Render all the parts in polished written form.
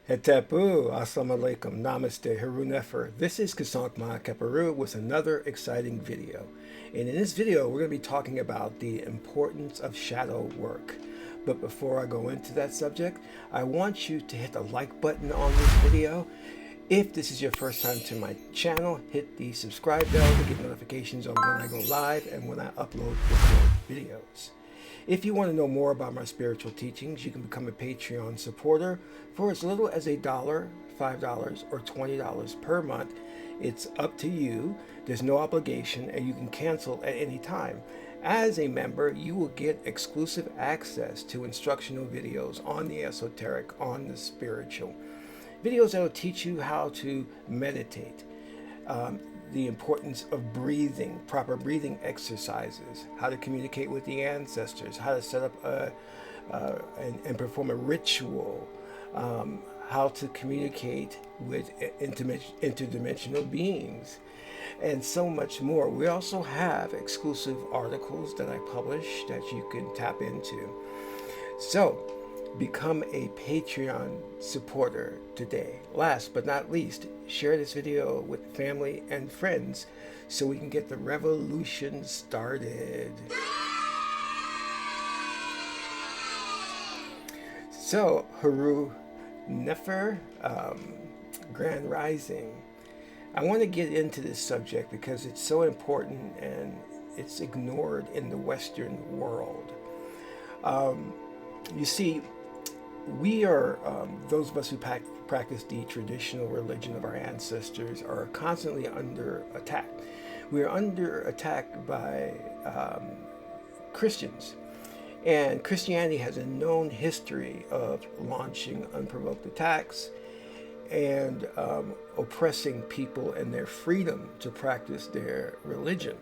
Hetepu, Assalamu alaikum, Namaste, Haru Nefer. This is Qesankh Keperu with another exciting video. And in this video, we're going to be talking about the importance of shadow work. But before I go into that subject, I want you to hit the like button on this video. If this is your first time to my channel, hit the subscribe bell to get notifications on when I go live and when I upload videos. If you want to know more about my spiritual teachings, you can become a Patreon supporter for as little as $1, $5, or $20 per month. It's up to you. There's no obligation, and you can cancel at any time. As a member, you will get exclusive access to instructional videos on the esoteric, on the spiritual. Videos that will teach you how to meditate, the importance of breathing, proper breathing exercises, how to communicate with the ancestors, how to set up and perform a ritual, how to communicate with interdimensional beings, and so much more. We also have exclusive articles that I publish that you can tap into. So, become a Patreon supporter today. Last but not least, share this video with family and friends so we can get the revolution started. So, Haru Nefer, Grand Rising. I want to get into this subject because it's so important and it's ignored in the Western world. You see, we are, those of us who practice the traditional religion of our ancestors are constantly under attack. We are under attack by Christians. And Christianity has a known history of launching unprovoked attacks and oppressing people and their freedom to practice their religion.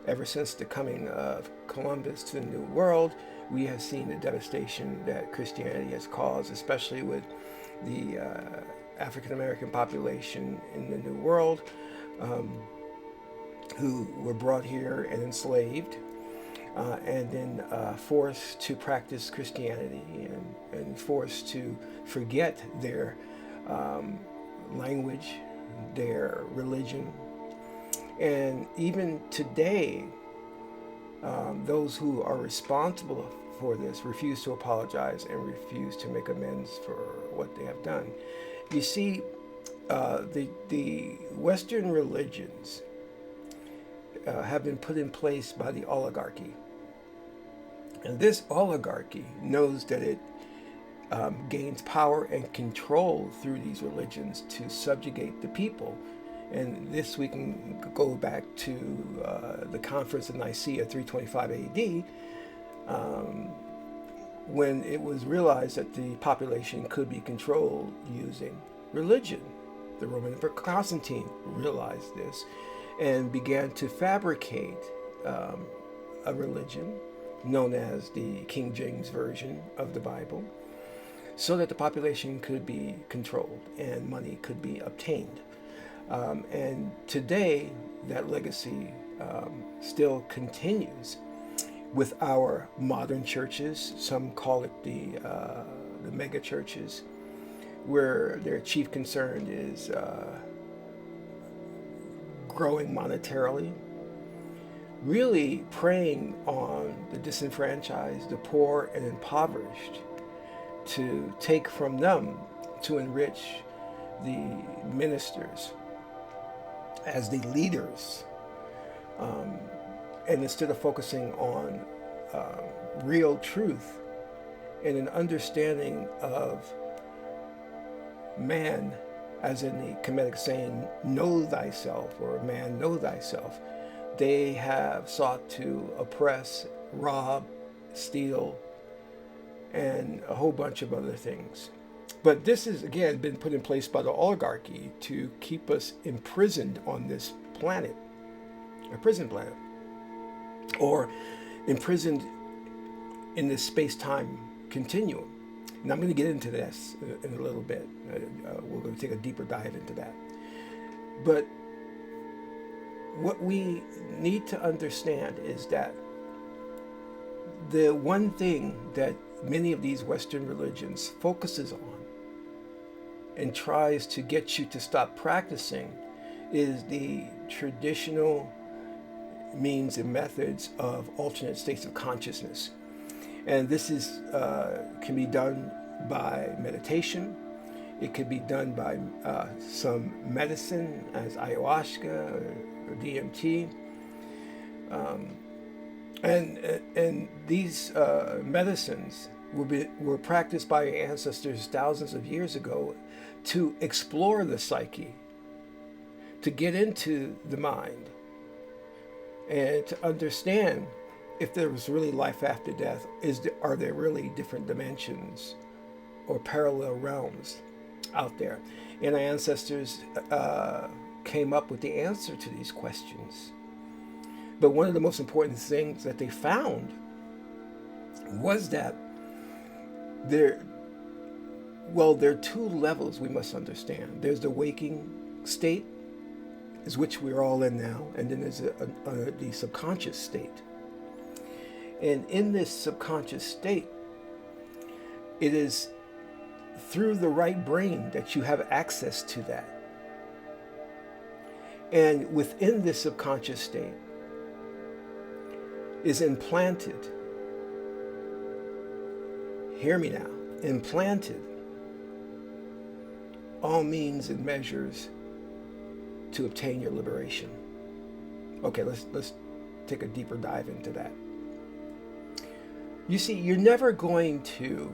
Ever since the coming of Columbus to the New World, we have seen the devastation that Christianity has caused, especially with the African American population in the New World, who were brought here and enslaved, and then forced to practice Christianity and forced to forget their language, their religion. And even today, those who are responsible for this refuse to apologize and refuse to make amends for what they have done. You see, the Western religions have been put in place by the oligarchy. And this oligarchy knows that it gains power and control through these religions to subjugate the people. And this we can go back to the conference of Nicaea 325 AD, when it was realized that the population could be controlled using religion. The Roman Emperor Constantine realized this and began to fabricate a religion known as the King James Version of the Bible, so that the population could be controlled and money could be obtained. And today, that legacy still continues with our modern churches. Some call it the mega churches, where their chief concern is growing monetarily, really preying on the disenfranchised, the poor and impoverished, to take from them to enrich the ministers as the leaders, and instead of focusing on real truth and an understanding of man, as in the Kemetic saying, know thyself, or man, know thyself, they have sought to oppress, rob, steal, and a whole bunch of other things. But this has, again, been put in place by the oligarchy to keep us imprisoned on this planet, a prison planet, or imprisoned in this space-time continuum. And I'm going to get into this in a little bit. We're going to take a deeper dive into that. But what we need to understand is that the one thing that many of these Western religions focuses on and tries to get you to stop practicing is the traditional means and methods of alternate states of consciousness. And this is can be done by meditation. It could be done by some medicine, as ayahuasca or DMT. And these medicines were practiced by our ancestors thousands of years ago to explore the psyche, to get into the mind, and to understand if there was really life after death. Are there really different dimensions or parallel realms out there? And our ancestors came up with the answer to these questions. But one of the most important things that they found was that there are two levels we must understand. There's the waking state, is which we're all in now, and then there's the subconscious state. And in this subconscious state, it is through the right brain that you have access to that. And within this subconscious state is implanted, hear me now, implanted all means and measures to obtain your liberation. Okay, let's take a deeper dive into that. You see, you're never going to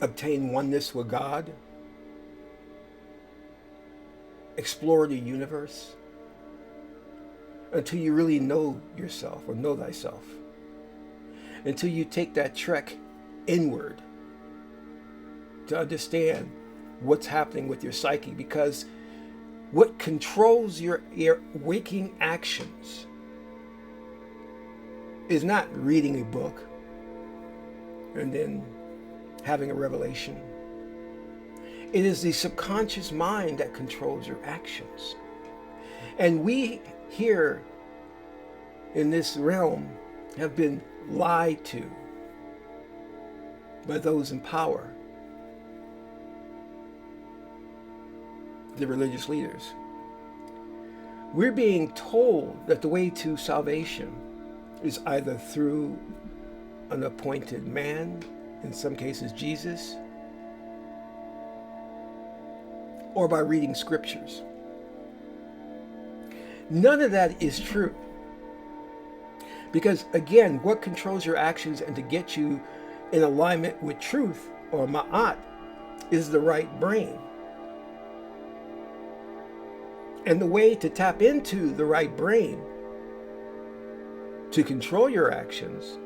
obtain oneness with God, explore the universe, until you really know yourself or know thyself. Until you take that trek inward to understand what's happening with your psyche. Because what controls your waking actions is not reading a book and then having a revelation. It is the subconscious mind that controls your actions. And we here in this realm have been lied to by those in power, the religious leaders. We're being told that the way to salvation is either through an appointed man, in some cases Jesus, or by reading scriptures. None of that is true. Because again, what controls your actions and to get you in alignment with truth, or ma'at, is the right brain. And the way to tap into the right brain to control your actions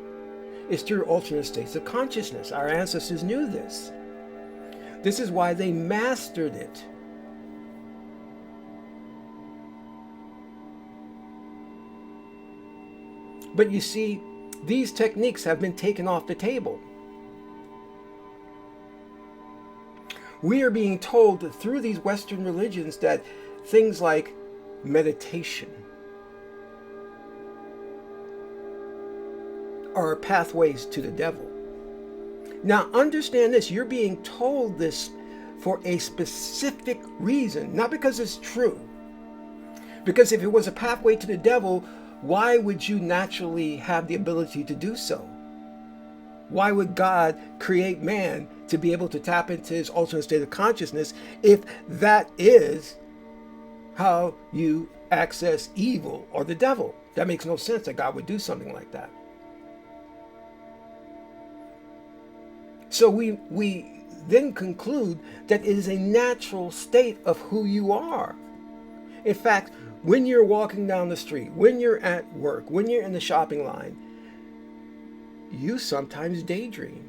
is through alternate states of consciousness. Our ancestors knew this. This is why they mastered it. But you see, these techniques have been taken off the table. We are being told that through these Western religions that things like meditation are pathways to the devil. Now understand this, you're being told this for a specific reason, not because it's true. Because if it was a pathway to the devil, why would you naturally have the ability to do so? Why would God create man to be able to tap into his alternate state of consciousness if that is how you access evil or the devil? That makes no sense that God would do something like that. So we then conclude that it is a natural state of who you are. In fact, when you're walking down the street, when you're at work, when you're in the shopping line, you sometimes daydream.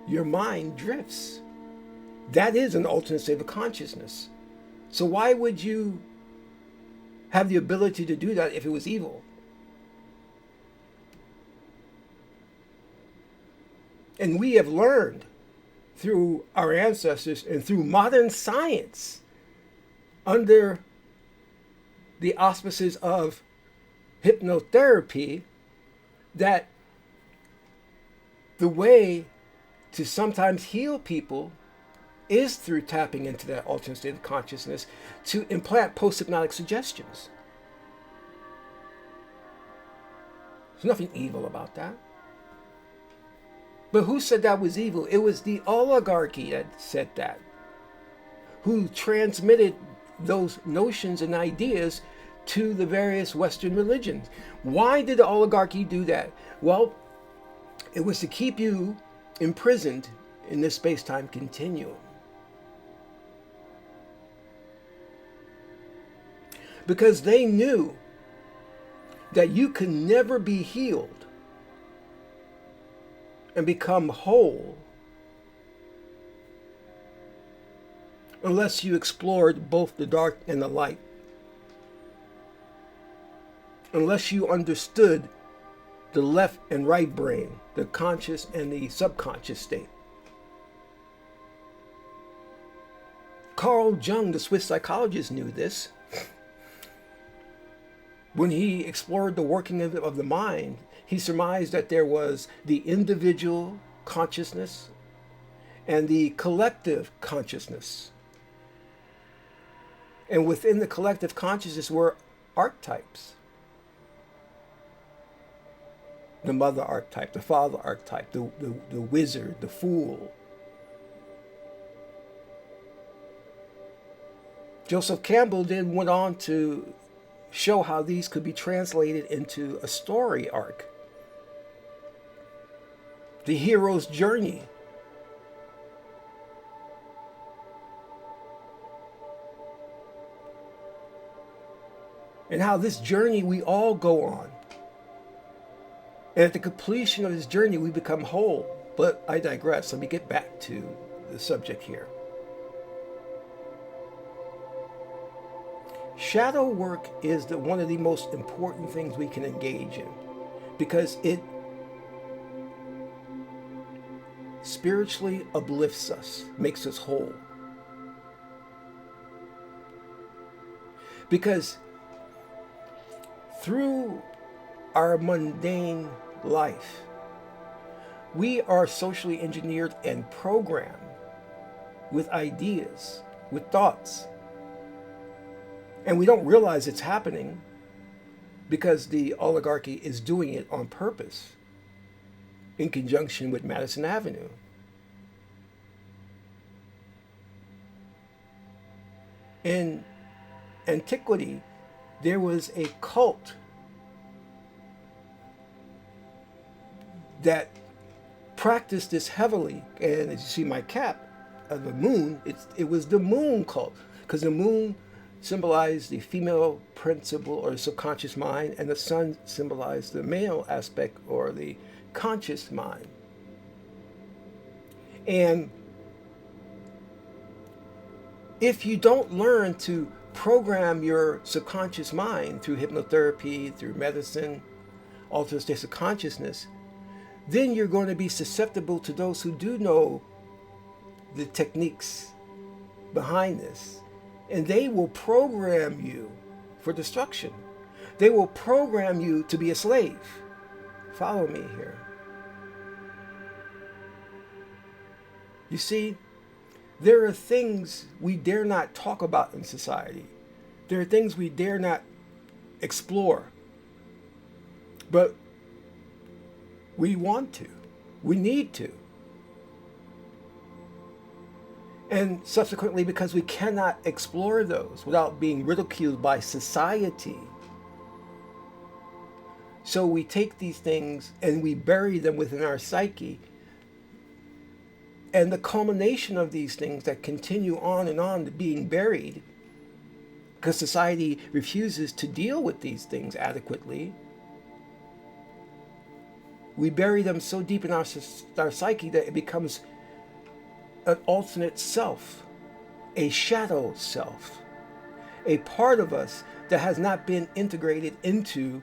Your mind drifts. That is an alternate state of consciousness. So why would you have the ability to do that if it was evil? And we have learned through our ancestors and through modern science, under the auspices of hypnotherapy, that the way to sometimes heal people is through tapping into that alternate state of consciousness to implant post-hypnotic suggestions. There's nothing evil about that. But who said that was evil? It was the oligarchy that said that, who transmitted those notions and ideas to the various Western religions. Why did the oligarchy do that? Well, it was to keep you imprisoned in this space-time continuum. Because they knew that you can never be healed and become whole unless you explored both the dark and the light. Unless you understood the left and right brain, the conscious and the subconscious state. Carl Jung, the Swiss psychologist, knew this. When he explored the working of the mind, he surmised that there was the individual consciousness and the collective consciousness. And within the collective consciousness were archetypes. The mother archetype, the father archetype, the wizard, the fool. Joseph Campbell then went on to show how these could be translated into a story arc. The hero's journey. And how this journey we all go on. And at the completion of this journey, we become whole. But I digress. Let me get back to the subject here. Shadow work is one of the most important things we can engage in, because it spiritually uplifts us, makes us whole. Because through our mundane life, we are socially engineered and programmed with ideas, with thoughts. And we don't realize it's happening because the oligarchy is doing it on purpose in conjunction with Madison Avenue. In antiquity, there was a cult that practiced this heavily. And as you see my cap of the moon, it was the moon cult, because the moon symbolized the female principle or subconscious mind, and the sun symbolized the male aspect or the conscious mind. And if you don't learn to program your subconscious mind through hypnotherapy, through medicine, alternate states of consciousness, then you're going to be susceptible to those who do know the techniques behind this. And they will program you for destruction. They will program you to be a slave. Follow me here. You see, there are things we dare not talk about in society. There are things we dare not explore. But we want to. We need to. And subsequently, because we cannot explore those without being ridiculed by society. So we take these things and we bury them within our psyche. And the culmination of these things that continue on and on to being buried, because society refuses to deal with these things adequately, we bury them so deep in our psyche that it becomes an alternate self, a shadow self, a part of us that has not been integrated into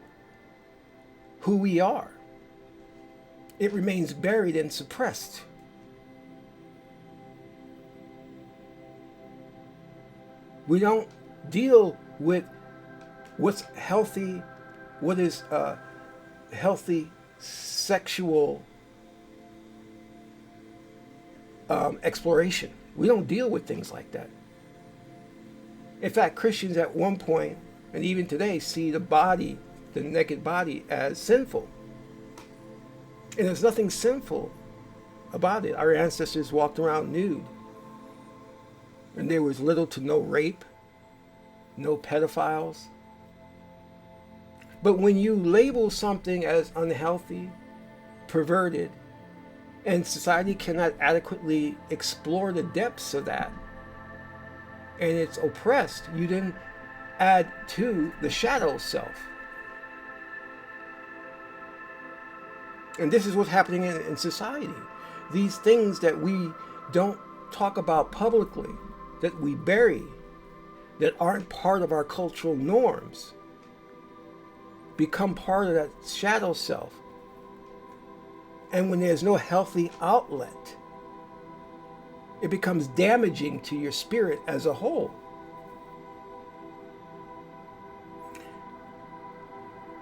who we are. It remains buried and suppressed. We don't deal with what's healthy, what is healthy sexual exploration. We don't deal with things like that. In fact, Christians at one point, and even today, see the body, the naked body, as sinful. And there's nothing sinful about it. Our ancestors walked around nude. And there was little to no rape, no pedophiles. But when you label something as unhealthy, perverted, and society cannot adequately explore the depths of that, and it's oppressed, you then add to the shadow self. And this is what's happening in society. These things that we don't talk about publicly, that we bury, that aren't part of our cultural norms, become part of that shadow self. And when there's no healthy outlet, it becomes damaging to your spirit as a whole.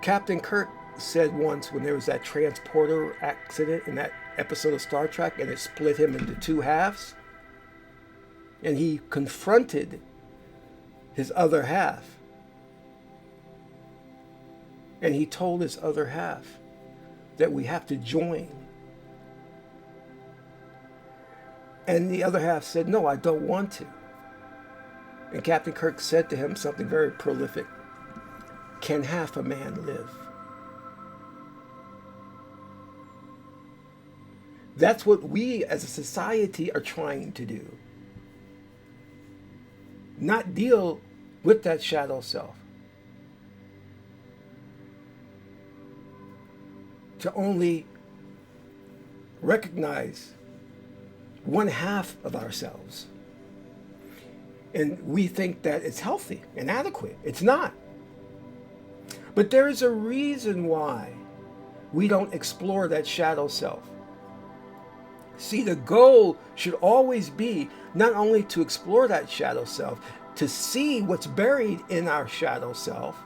Captain Kirk said once, when there was that transporter accident in that episode of Star Trek, and it split him into two halves, and he confronted his other half, and he told his other half that we have to join. And the other half said, no, I don't want to. And Captain Kirk said to him something very prolific: can half a man live? That's what we as a society are trying to do. Not deal with that shadow self. To only recognize one half of ourselves. And we think that it's healthy and adequate. It's not. But there is a reason why we don't explore that shadow self. See, the goal should always be not only to explore that shadow self, to see what's buried in our shadow self,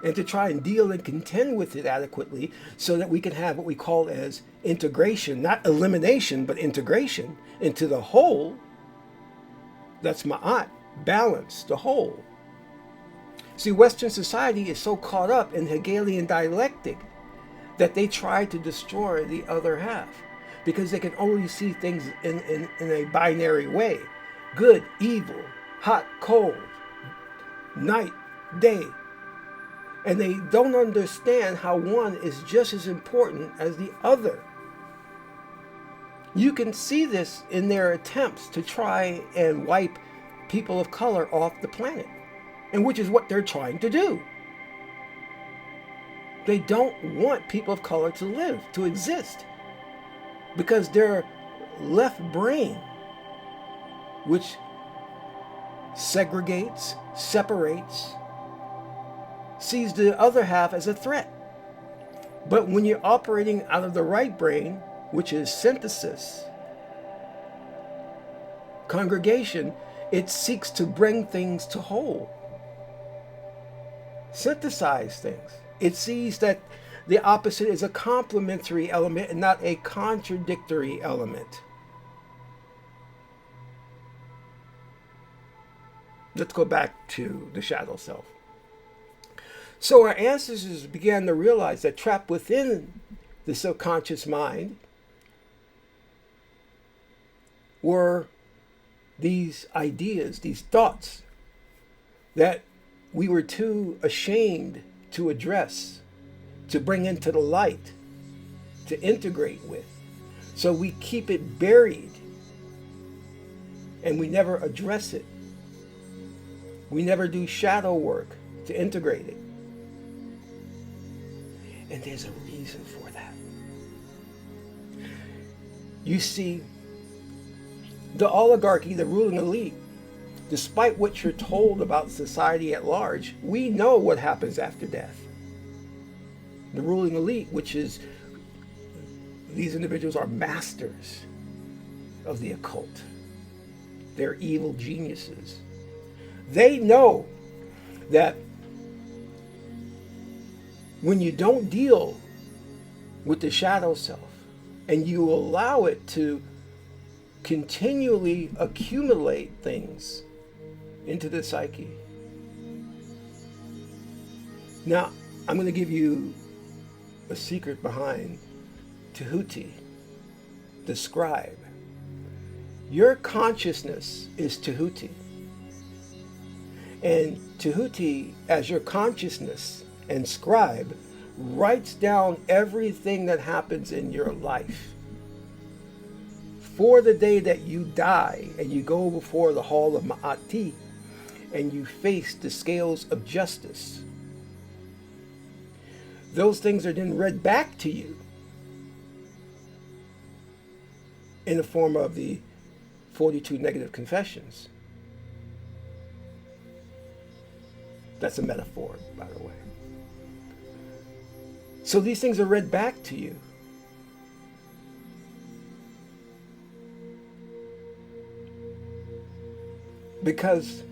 and to try and deal and contend with it adequately so that we can have what we call as integration, not elimination, but integration into the whole. That's ma'at, balance, the whole. See, Western society is so caught up in Hegelian dialectic that they try to destroy the other half because they can only see things in a binary way. Good, evil, hot, cold, night, day. And they don't understand how one is just as important as the other. You can see this in their attempts to try and wipe people of color off the planet, and which is what they're trying to do. They don't want people of color to live, to exist, because their left brain, which segregates, separates, sees the other half as a threat. But when you're operating out of the right brain, which is synthesis, congregation, it seeks to bring things to whole, synthesize things. It sees that the opposite is a complementary element and not a contradictory element. Let's go back to the shadow self. So our ancestors began to realize that trapped within the subconscious mind were these ideas, these thoughts that we were too ashamed to address, to bring into the light, to integrate with. So we keep it buried and we never address it. We never do shadow work to integrate it. And there's a reason for that. You see, the oligarchy, the ruling elite, despite what you're told about society at large, we know what happens after death. The ruling elite, which is, these individuals are masters of the occult. They're evil geniuses. They know that when you don't deal with the shadow self and you allow it to continually accumulate things into the psyche. Now, I'm going to give you a secret behind Tahuti, the scribe. Your consciousness is Tahuti. And Tahuti, as your consciousness and scribe, writes down everything that happens in your life. For the day that you die and you go before the hall of Ma'ati and you face the scales of justice, those things are then read back to you in the form of the 42 negative confessions. That's a metaphor, by the way. So these things are read back to you. Because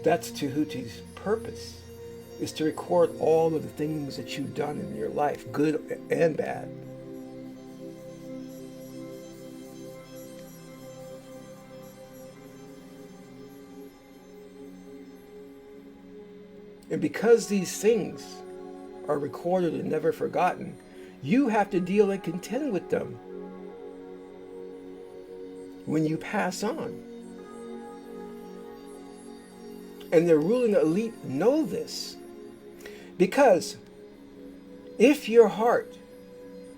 that's Tahuti's purpose, is to record all of the things that you've done in your life, good and bad. And because these things are recorded and never forgotten, you have to deal and contend with them when you pass on. And the ruling elite know this, because if your heart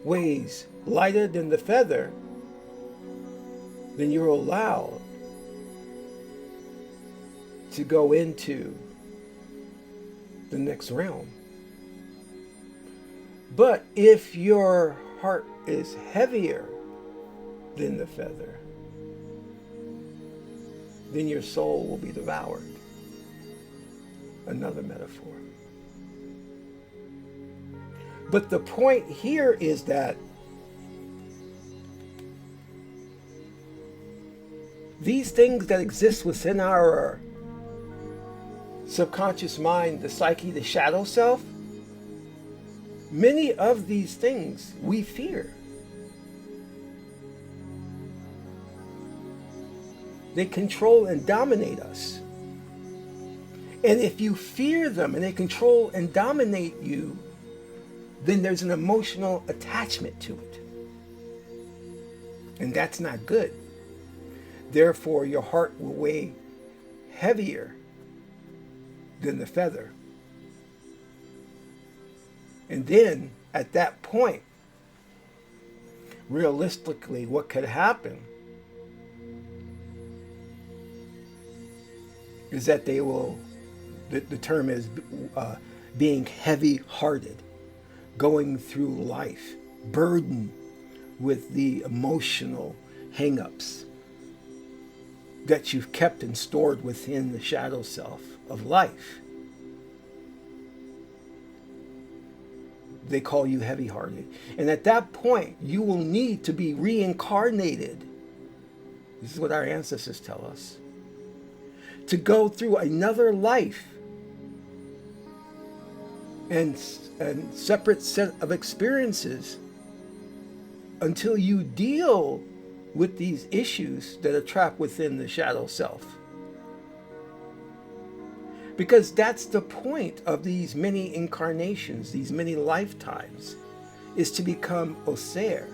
weighs lighter than the feather, then you're allowed to go into the next realm. But if your heart is heavier than the feather, then your soul will be devoured. Another metaphor. But the point here is that these things that exist within our subconscious mind, the psyche, the shadow self, many of these things we fear. They control and dominate us. And if you fear them and they control and dominate you, then there's an emotional attachment to it. And that's not good. Therefore, your heart will weigh heavier than the feather. And then, at that point, realistically, what could happen is that they will, the term is being heavy-hearted, going through life, burdened with the emotional hang-ups that you've kept and stored within the shadow self of life. They call you heavy-hearted. And at that point, you will need to be reincarnated. This is what our ancestors tell us. To go through another life and separate set of experiences until you deal with these issues that are trapped within the shadow self. Because that's the point of these many incarnations, these many lifetimes, is to become Oser,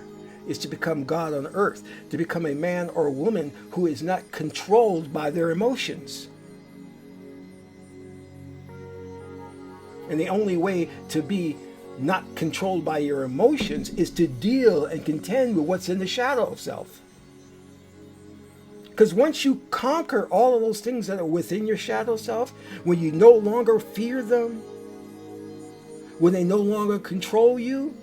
is to become God on earth, to become a man or a woman who is not controlled by their emotions. And the only way to be not controlled by your emotions is to deal and contend with what's in the shadow self. Because once you conquer all of those things that are within your shadow self, when you no longer fear them, when they no longer control you,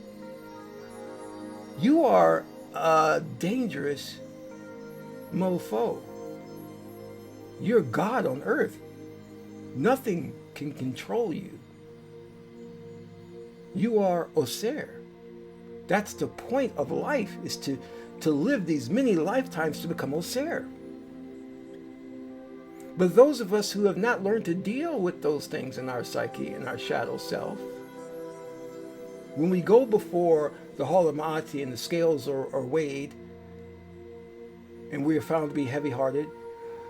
you are a dangerous mofo. You're God on earth. Nothing can control you. You are Oser. That's the point of life, is to live these many lifetimes to become Oser. But those of us who have not learned to deal with those things in our psyche and our shadow self, when we go before the Hall of Ma'ati and the scales are weighed, and we are found to be heavy-hearted,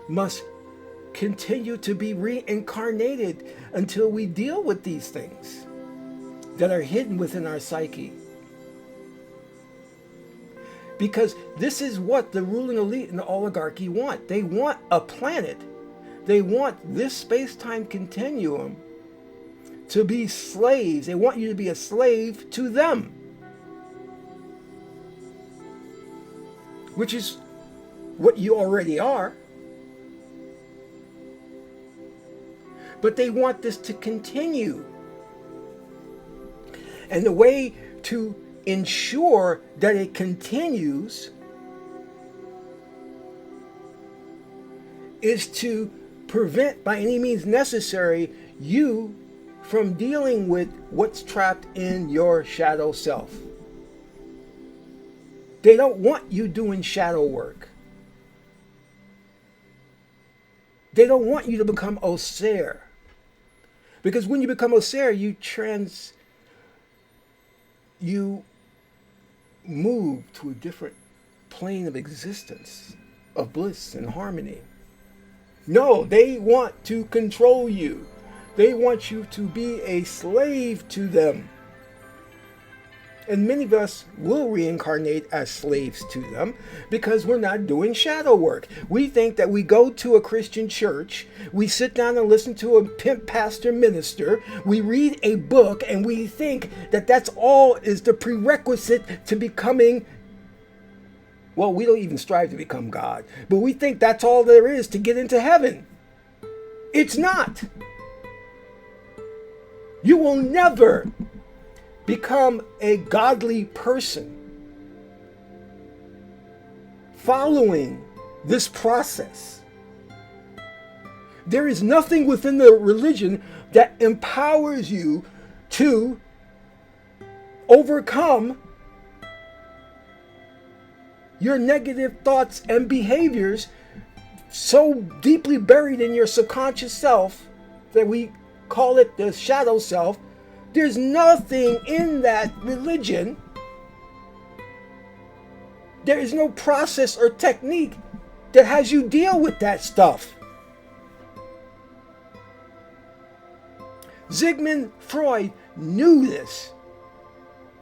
must continue to be reincarnated until we deal with these things that are hidden within our psyche. Because this is what the ruling elite and the oligarchy want. They want a planet. They want this space-time continuum to be slaves. They want you to be a slave to them. Which is what you already are. But they want this to continue. And the way to ensure that it continues is to prevent by any means necessary you from dealing with what's trapped in your shadow self. They don't want you doing shadow work. They don't want you to become Osir. Because when you become Osir, you move to a different plane of existence, of bliss and harmony. No, they want to control you. They want you to be a slave to them. And many of us will reincarnate as slaves to them because we're not doing shadow work. We think that we go to a Christian church, we sit down and listen to a pimp pastor minister, we read a book, and we think that that's all is the prerequisite to becoming, well, we don't even strive to become God, but we think that's all there is to get into heaven. It's not. You will never become a godly person following this process. There is nothing within the religion that empowers you to overcome your negative thoughts and behaviors so deeply buried in your subconscious self that we call it the shadow self. There's nothing in that religion. There is no process or technique that has you deal with that stuff. Sigmund Freud knew this.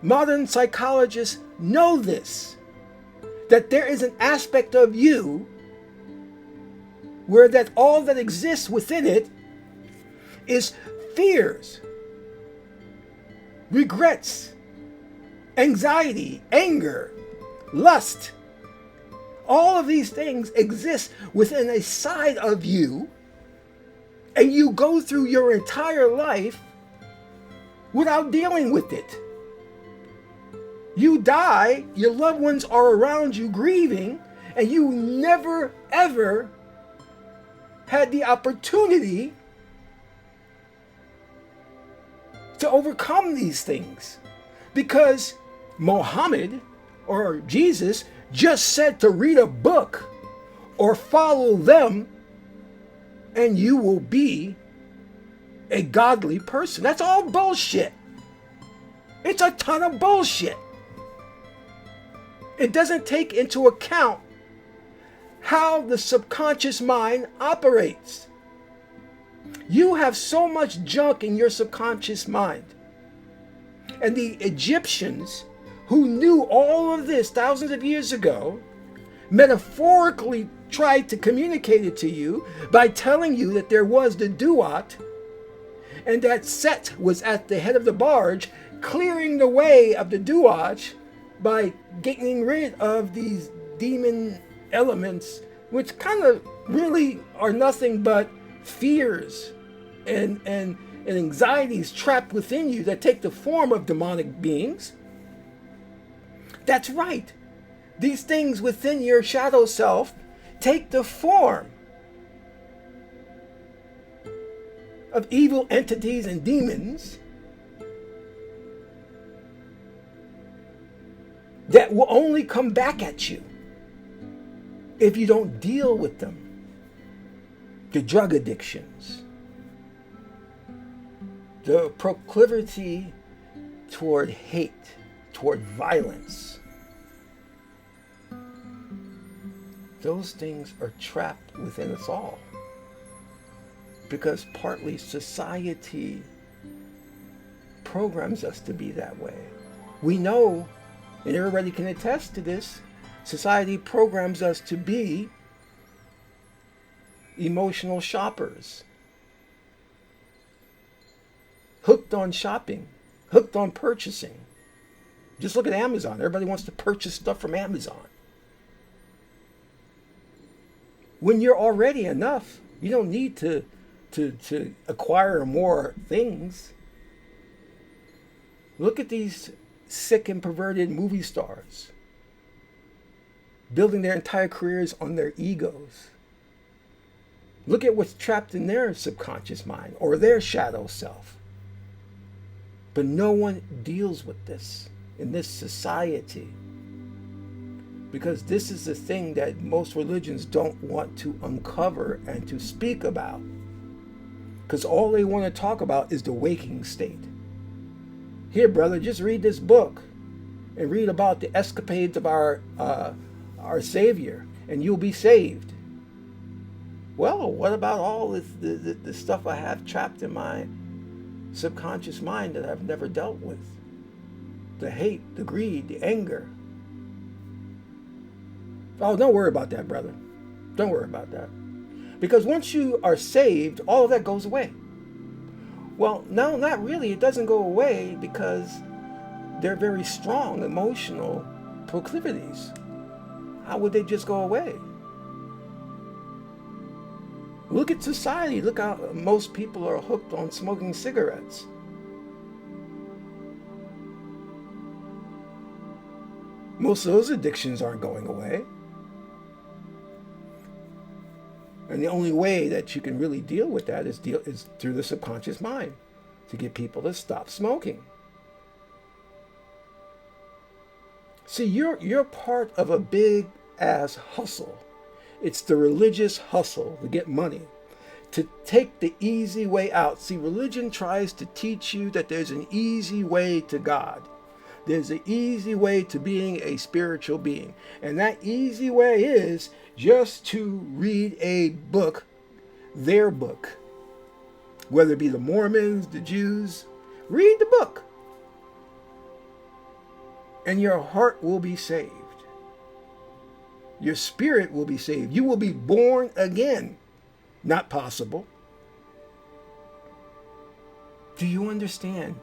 Modern psychologists know this. That there is an aspect of you where that all that exists within it is fears, regrets, anxiety, anger, lust. All of these things exist within a side of you, and you go through your entire life without dealing with it. You die, your loved ones are around you grieving, and you never ever had the opportunity to overcome these things, because Muhammad or Jesus just said to read a book or follow them and you will be a godly person. That's all bullshit. It's a ton of bullshit. It doesn't take into account how the subconscious mind operates. You have so much junk in your subconscious mind. And the Egyptians, who knew all of this thousands of years ago, metaphorically tried to communicate it to you by telling you that there was the Duat, and that Set was at the head of the barge, clearing the way of the Duat by getting rid of these demon elements, which kind of really are nothing but fears and anxieties trapped within you that take the form of demonic beings. That's right. These things within your shadow self take the form of evil entities and demons that will only come back at you if you don't deal with them. The drug addictions, the proclivity toward hate, toward violence, those things are trapped within us all. Because partly society programs us to be that way. We know, and everybody can attest to this, society programs us to be emotional shoppers. Hooked on shopping, hooked on purchasing. Just look at Amazon. Everybody wants to purchase stuff from Amazon. When you're already enough, you don't need to acquire more things. Look at these sick and perverted movie stars building their entire careers on their egos. Look at what's trapped in their subconscious mind or their shadow self. But no one deals with this in this society, because this is the thing that most religions don't want to uncover and to speak about, because all they want to talk about is the waking state. Here, brother, just read this book and read about the escapades of our Savior, and you'll be saved. Well, what about all the stuff I have trapped in my subconscious mind that I've never dealt with? The hate, the greed, the anger. Oh, don't worry about that, brother. Don't worry about that. Because once you are saved, all of that goes away. Well, no, not really. It doesn't go away because they're very strong emotional proclivities. How would they just go away? Look at society. Look how most people are hooked on smoking cigarettes. Most of those addictions aren't going away. And the only way that you can really deal with that is through the subconscious mind, to get people to stop smoking. See, you're part of a big ass hustle. It's the religious hustle to get money, to take the easy way out. See, religion tries to teach you that there's an easy way to God. There's an easy way to being a spiritual being. And that easy way is just to read a book, their book. Whether it be the Mormons, the Jews, read the book. And your heart will be saved. Your spirit will be saved. You will be born again. Not possible. Do you understand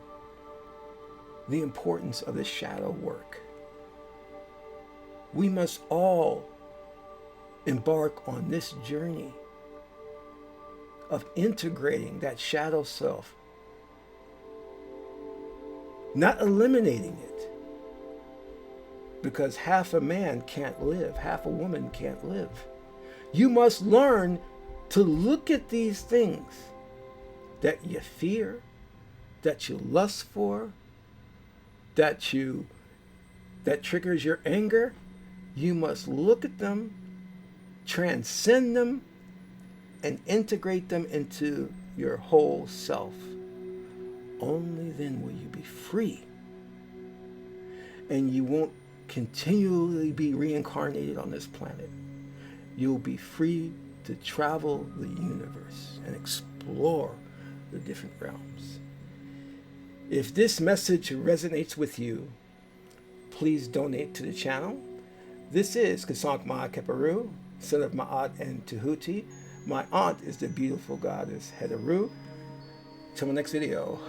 the importance of the shadow work? We must all embark on this journey of integrating that shadow self, not eliminating it, because half a man can't live, half a woman can't live. You must learn to look at these things that you fear, that you lust for, that triggers your anger. You must look at them, transcend them, and integrate them into your whole self. Only then will you be free. And you won't continually be reincarnated on this planet. You'll be free to travel the universe and explore the different realms. If this message resonates with you, please donate to the channel. This is Qesankh Keperu, son of Ma'at and Tahuti. My aunt is the beautiful goddess Heteru. Till my next video,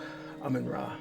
Amun Ra.